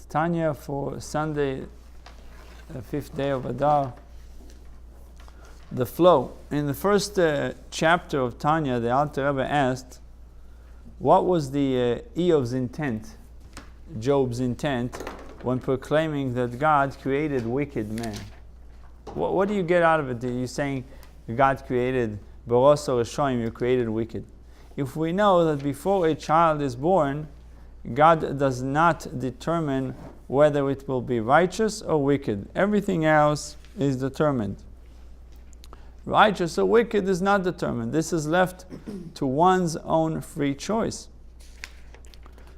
Tanya for Sunday, the 5th day of Adar. The flow. In the first chapter of Tanya, the Alter Rebbe asked, what was the Eov's intent, Job's intent, when proclaiming that God created wicked men? What do you get out of it? You're saying God created Baros or Shoim, you created wicked. If we know that before a child is born, God does not determine whether it will be righteous or wicked. Everything else is determined. Righteous or wicked is not determined. This is left to one's own free choice.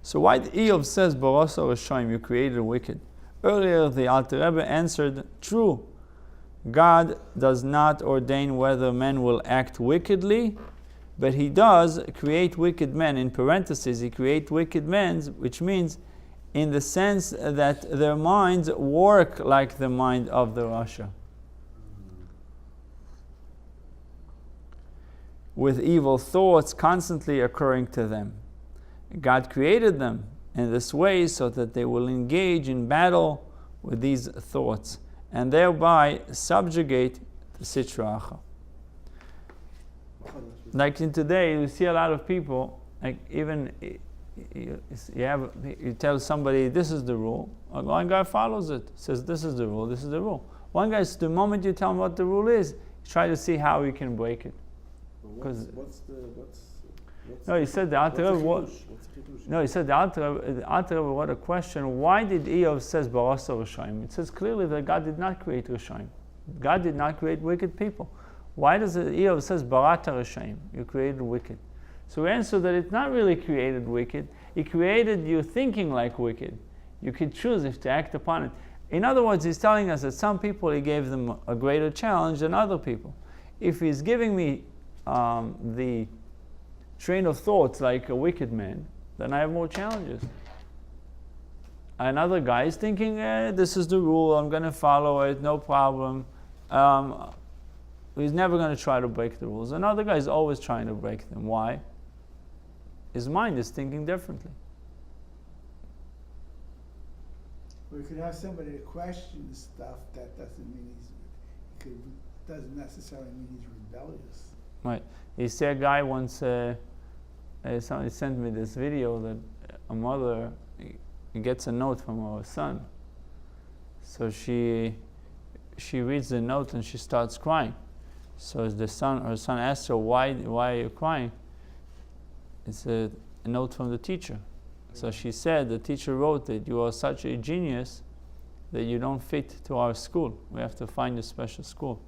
So why the Eov says, Baros or Shoim, you created wicked? Earlier the Alter Rebbe answered, true, God does not ordain whether men will act wickedly, but He does create wicked men. In parentheses, He creates wicked men, which means in the sense that their minds work like the mind of the Rasha, with evil thoughts constantly occurring to them. God created them in this way so that they will engage in battle with these thoughts and thereby subjugate the Sitra Achra. Like in today, you see a lot of people, like even you tell somebody this is the rule, one guy follows it, says this is the rule, this is the rule. One guy, the moment you tell him what the rule is, try to see how he can break it. No, he said the Alter Rebbe. No, he said the Alter Rebbe. What a question! Why did Eov says Baras Rishaim? It says clearly that God did not create Rishaim. God did not create wicked people. Why does Eov says Barata Rishaim? You created wicked. So we answer that it's not really created wicked. He created you thinking like wicked. You can choose if to act upon it. In other words, he's telling us that some people He gave them a greater challenge than other people. If He's giving me the train of thoughts like a wicked man, then I have more challenges. Another guy is thinking, this is the rule, I'm going to follow it, no problem. He's never going to try to break the rules. Another guy is always trying to break them. Why? His mind is thinking differently. We could have somebody to question stuff, that doesn't mean doesn't necessarily mean he's rebellious. Right. You see a guy once, somebody sent me this video that a mother gets a note from her son. So she reads the note and she starts crying. So her son asks her, why are you crying? It's a note from the teacher. So she said, the teacher wrote that you are such a genius that you don't fit to our school. We have to find a special school,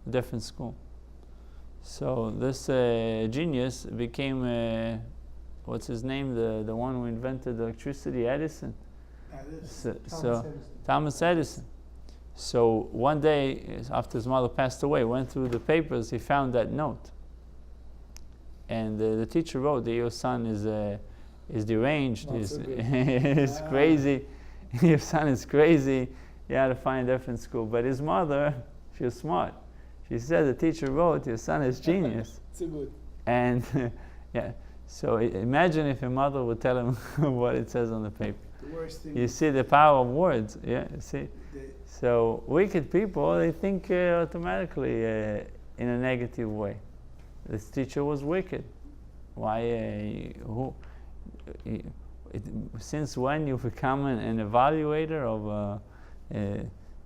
a different school. So this genius became, what's his name, the one who invented electricity, Edison. Thomas Edison. So one day, after his mother passed away, went through the papers, he found that note. And the teacher wrote that your son is deranged, is crazy, your son is crazy, you had to find a different school. But his mother, she was smart. She said the teacher wrote, your son is genius. So good. And yeah, so imagine if your mother would tell him what it says on the paper. The worst thing. You see the power of words, yeah, you see. So wicked people, they think automatically in a negative way. This teacher was wicked. Why? Since when you become an evaluator of?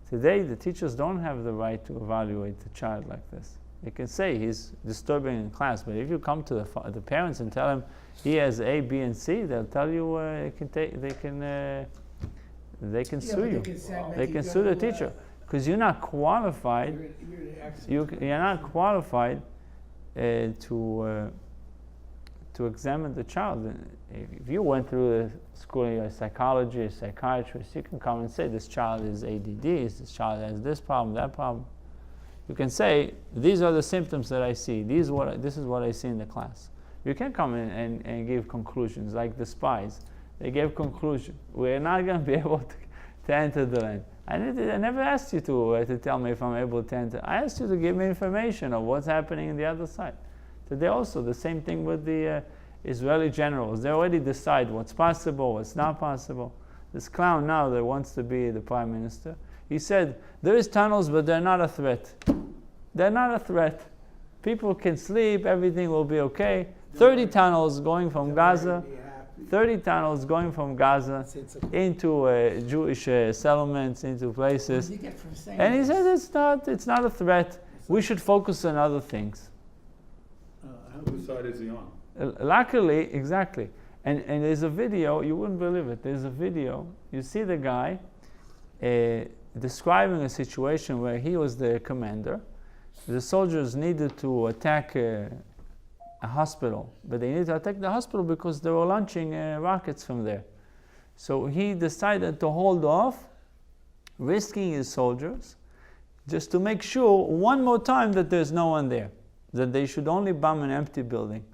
Today, the teachers don't have the right to evaluate the child like this. They can say he's disturbing in class, but if you come to the parents and tell them he has A, B, and C, they'll tell you they can sue you. They can sue the teacher because you're not qualified. You're not qualified to examine the child. If you went through the school, you're a psychologist, a psychiatrist, you can come and say this child is ADD, this child has this problem, that problem. You can say, these are the symptoms that I see, this is what I see in the class. You can come in and give conclusions, like the spies. They gave conclusion. We're not going to be able to enter the land. I never asked you to tell me if I'm able to enter. I asked you to give me information of what's happening on the other side. Today also, the same thing with the Israeli generals. They already decide what's possible, what's not possible. this clown now that wants to be the prime minister. He said, there is tunnels, but they're not a threat. They're not a threat. People can sleep, everything will be okay. 30 tunnels going from Gaza, 30 tunnels going from Gaza into Jewish settlements, into places. And he said it's not a threat. We should focus on other things. Whose side is he on? Luckily, exactly. And there's a video, you wouldn't believe it, there's a video, you see the guy describing a situation where he was the commander. The soldiers needed to attack a hospital, but they needed to attack the hospital because they were launching rockets from there. So he decided to hold off, risking his soldiers, just to make sure one more time that there's no one there, that they should only bomb an empty building.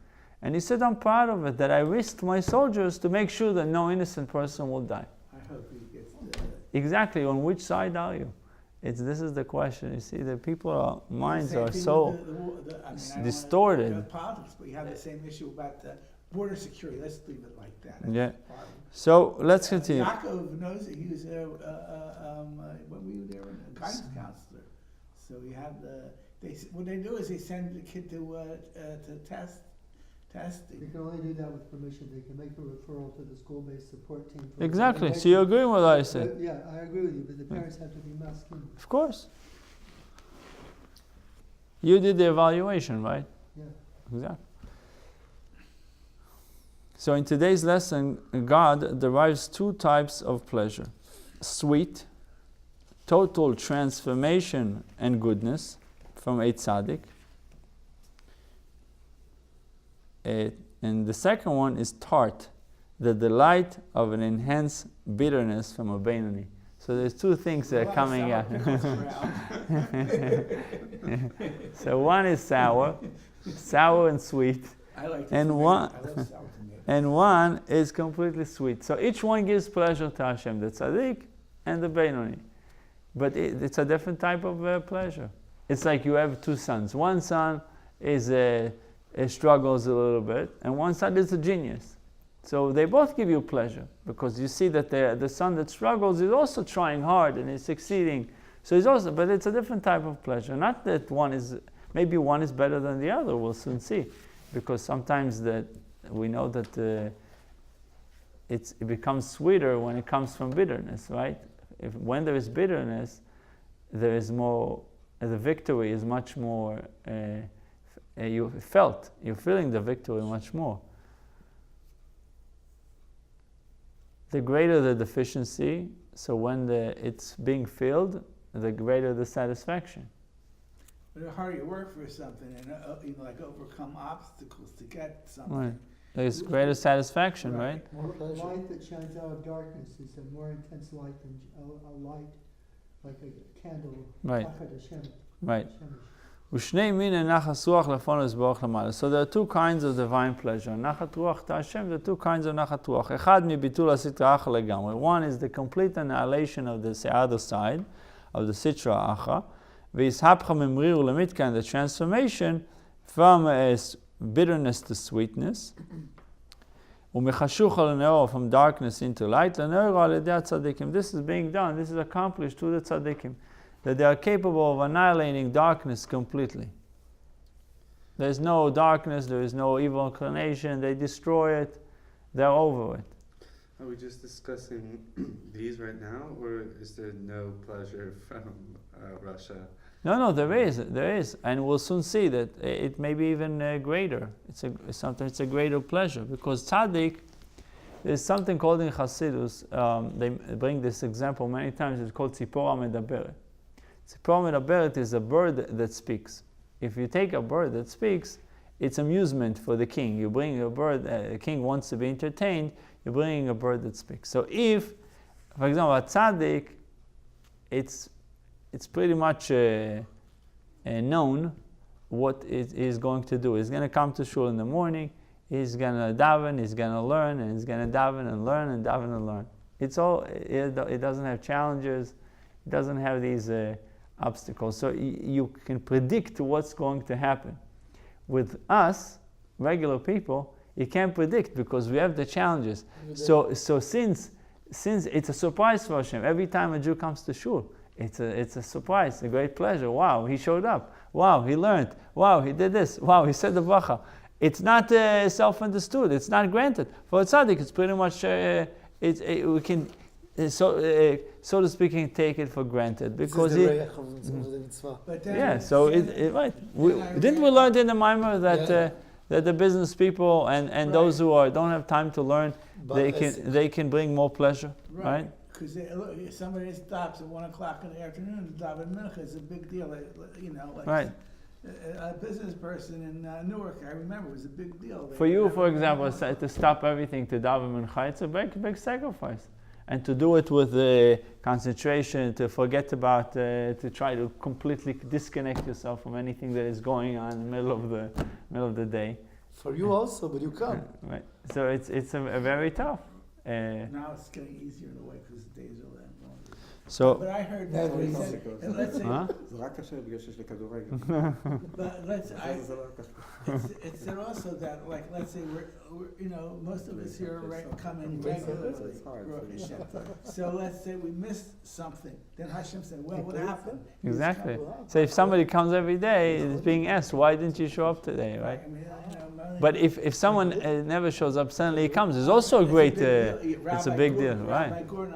And he said, I'm proud of it, that I risked my soldiers to make sure that no innocent person will die. I hope he gets Exactly, on which side are you? This is the question. You see, the people's minds are so distorted. Politics, but you have the same issue about the border security. Let's leave it like that. Yeah. So let's continue. Yaakov knows that he was when we were there, a guidance counselor. So you have what they do is they send the kid to testing. They can only do that with permission. They can make a referral to the school-based support team. Exactly. So you agree with what I said? Yeah, I agree with you, but the parents have to be masking. Of course. You did the evaluation, right? Yeah. Exactly. So in today's lesson, God derives two types of pleasure. Sweet, total transformation and goodness from a tzaddik. And the second one is tart, the delight of an enhanced bitterness from a Beinoni. So there's two things that are coming out. So one is sour and sweet. I like and one is completely sweet. So each one gives pleasure to Hashem, the tzaddik and the Beinoni. But it's a different type of pleasure. It's like you have two sons. One son is struggles a little bit, and one son is a genius. So they both give you pleasure, because you see that the son that struggles is also trying hard and is succeeding. So he's also, but it's a different type of pleasure. Not that maybe one is better than the other, we'll soon see. Because sometimes that we know that it becomes sweeter when it comes from bitterness, right? When there is bitterness, there is more, the victory is much more, you're feeling the victory much more. The greater the deficiency, so when it's being filled, the greater the satisfaction. But the harder you work for something and like overcome obstacles to get something. Right. There's greater satisfaction, right? The light that shines out of darkness is a more intense light than a light like a candle. Right. Right. So there are two kinds of divine pleasure. Nachat ruach to Hashem, there are two kinds of nachat ruach. Echad mibitul hasitra acha legamri. One is the complete annihilation of the other side, of the sitra acha. V'yishapcha memriru lemitkan, the transformation from bitterness to sweetness. Umechashucha leneor, from darkness into light. Leneor al-yedei tzaddikim. This is being done, this is accomplished through the tzaddikim. That they are capable of annihilating darkness completely. There's no darkness, there is no evil inclination, they destroy it, they're over it. Are we just discussing these right now, or is there no pleasure from Russia? No, there is, and we'll soon see that it may be even greater. Sometimes it's a greater pleasure, because tzaddik, there's something called in Hasidus, they bring this example many times, it's called tzipora medaberet. Tzipora medaberet is a bird that speaks. If you take a bird that speaks, it's amusement for the king. You bring a bird, the king wants to be entertained, you're bringing a bird that speaks. So if, for example, a tzaddik, it's pretty much known what it is going to do. He's going to come to shul in the morning, he's going to daven, he's going to learn, and he's going to daven and learn and daven and learn. It doesn't have challenges, it doesn't have these obstacles. So you can predict what's going to happen. With us, regular people, you can't predict because we have the challenges. So since since it's a surprise for Hashem, every time a Jew comes to shul, it's a surprise, a great pleasure. Wow, he showed up. Wow, he learned. Wow, he did this. Wow, he said the bracha. It's not self-understood. It's not granted. For a tzaddik, it's pretty much we can, so to speaking, take it for granted because he. But then Yeah. So right. Didn't we learn in the Maimer that that the business people and those who don't have time to learn, they can bring more pleasure, right? Because if somebody stops at 1 o'clock in the afternoon to daven mincha, it's a big deal. Like Right. A business person in Newark, I remember, it was a big deal. For you, for example, to stop everything to daven mincha, it's a big sacrifice, and to do it with concentration, to forget about, to try to completely disconnect yourself from anything that is going on in the middle of the day. For you also, but you come. Right. So it's a very tough. Now it's getting easier in a way because the days are that long. So. But I heard that Never he easy. said, and let's say, Huh? זה רק קשה בגלל שיש לי כדורגל. but זה לא ככה. it said also that, like, let's say we're most of us here are coming regularly. It's hard. Baruch Hashem. So let's say we missed something, then Hashem said, well, what happened? Exactly. So if somebody comes every day, it's being asked, why didn't you show up today, right? I mean, But if someone never shows up, suddenly he comes, it's also a great, it's a big deal, right? Rabbi Gordon,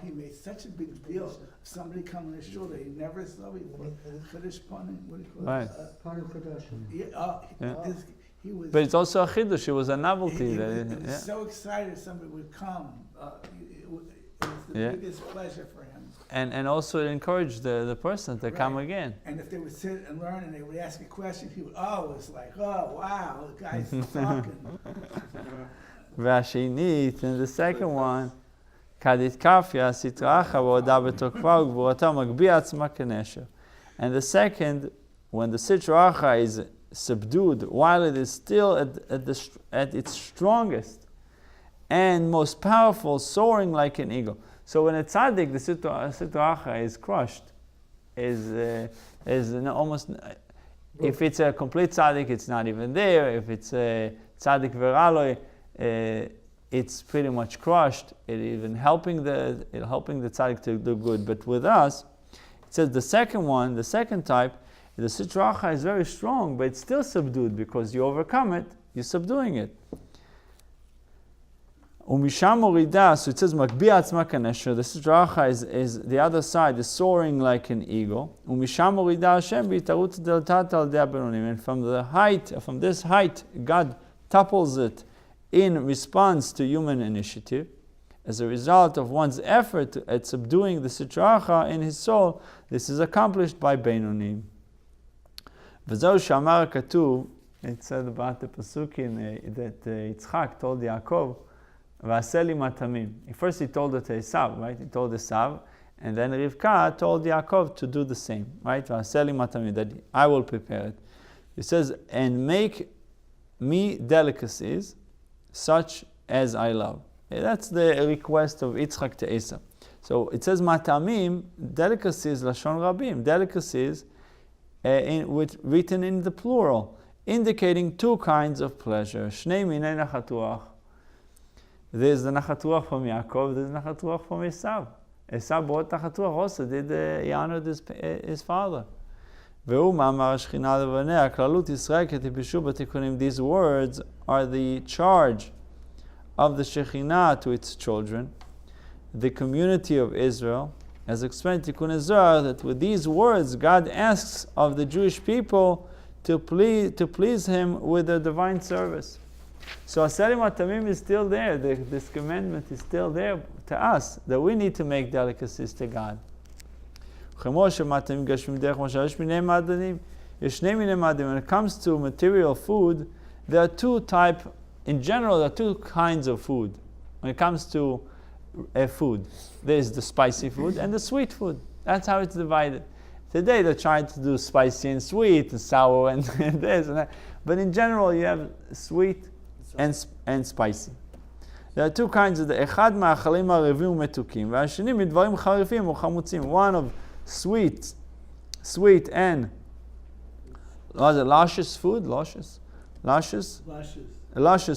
he made such a big deal of somebody coming to shul that he never saw before. Chiddush Panim, what do you call Right. it? Panu Chadash. Yeah. He was. But it's also a chidush, it was a novelty. He that was so excited somebody would come. It was the Yeah. biggest pleasure for him. And also it encouraged the person to come Right. again. And if they would sit and learn and they would ask a question, he would, it was like, oh, wow, the guy's talking. והשנית, and the second one, כדתקפיה, סטראחה ועודה בתוקפה וגבורתה מגביה עצמה כנשר. And the second, when the sitracha is subdued, while it is still at its strongest and most powerful, soaring like an eagle. So when a tzaddik, the sitracha is crushed, is almost, if it's a complete tzaddik, it's not even there. If it's a tzaddik veraloi, it's pretty much crushed. It even helping the tzaddik to do good. But with us, it says the second type, the sitracha is very strong, but it's still subdued because you overcome it, you're subduing it. Umisham morida, so it says makbiya atzma kanesher. The sitracha is the other side, is soaring like an eagle. Umisham morida Hashem b'tarut deltat al dei abenonim. And from this height, God topples it in response to human initiative. As a result of one's effort at subduing the sitracha in his soul, this is accomplished by Beinonim. V'zeu shamar katuv, it said about the Pasukin that Yitzchak told Yaakov, V'aseli matamim. First he told it to Esav, right? He told Esav, and then Rivka told Yaakov to do the same, right? V'aseli matamim, that I will prepare it. He says, and make me delicacies such as I love. That's the request of Yitzchak to Esav. So it says matamim, delicacies, lashon rabim, delicacies written in the plural, indicating two kinds of pleasure. Shnei minei nachat ruach. There's the nachat ruach from Yaakov, there's nachat ruach from Esav. Esav brought nachat ruach also, he honored his father. These words are the charge of the Shekhinah to its children, the community of Israel, as explained in Tikkun Ezra, that with these words God asks of the Jewish people to please Him with their divine service. So Aseri Matamim is still there. This commandment is still there to us, that we need to make delicacies to God. When it comes to material food, there are two kinds of food. When it comes to food, there's the spicy food and the sweet food. That's how it's divided. Today they're trying to do spicy and sweet and sour and this and that. But in general, you have sweet and spicy. There are two kinds of the echad ma'achalim ha'revim u'metukim v'hasheni midvarim charifim u'chamutzim. One of sweet and luscious food, luscious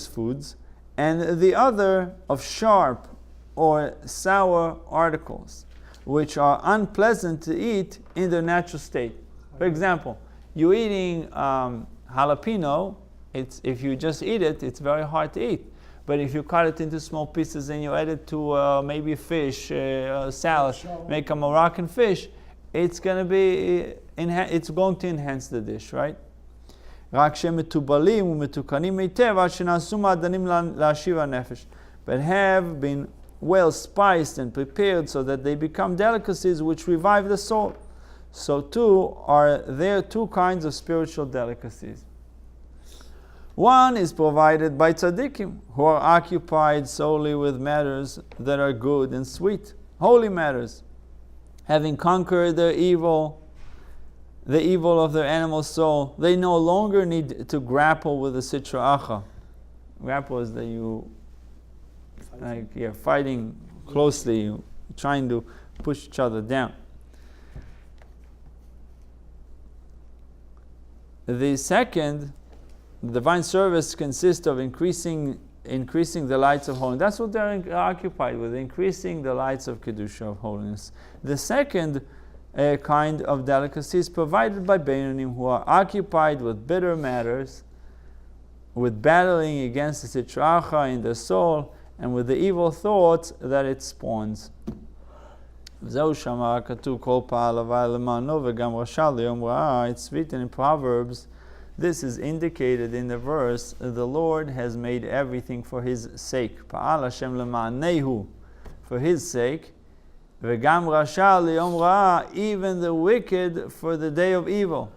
foods, and the other of sharp or sour articles, which are unpleasant to eat in their natural state. For example, you're eating jalapeno, if you just eat it, it's very hard to eat. But if you cut it into small pieces and you add it to maybe fish, salad, make a Moroccan fish, it's going to enhance the dish, right? רק שהם מתובלים ומתוקנים היטב עד שנעשו מעדנים להשיב הנפש. But have been well spiced and prepared so that they become delicacies which revive the soul. So too are there two kinds of spiritual delicacies. One is provided by tzaddikim, who are occupied solely with matters that are good and sweet, holy matters. Having conquered the evil of their animal soul, they no longer need to grapple with the sitra acha. Grapple is that you, fighting closely, trying to push each other down. The second, the divine service consists of increasing the lights of holiness. That's what they're occupied with, increasing the lights of Kedusha, of holiness. The second kind of delicacy is provided by Beinonim, who are occupied with bitter matters, with battling against the sitra acha in their soul, and with the evil thoughts that it spawns. It's written in Proverbs. This is indicated in the verse, the Lord has made everything for His sake. Pa'al Hashem lema'anehu, for His sake. V'gam rasha liyom ra'ah, even the wicked for the day of evil.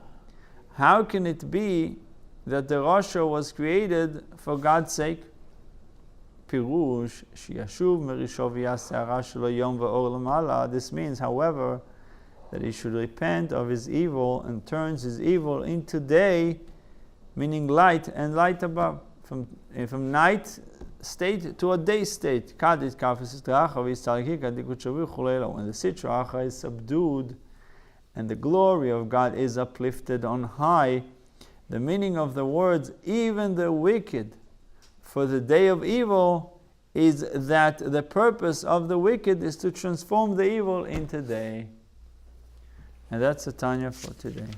How can it be that the Rasha was created for God's sake? Pirush sheyashuv merisho v'yaseh hara shelo yom v'or l'mala. This means, however, that he should repent of his evil and turns his evil into day, meaning light and light above, from night state to a day state. When the sitra acha is subdued and the glory of God is uplifted on high, the meaning of the words, even the wicked for the day of evil, is that the purpose of the wicked is to transform the evil into day. And that's the Tanya for today.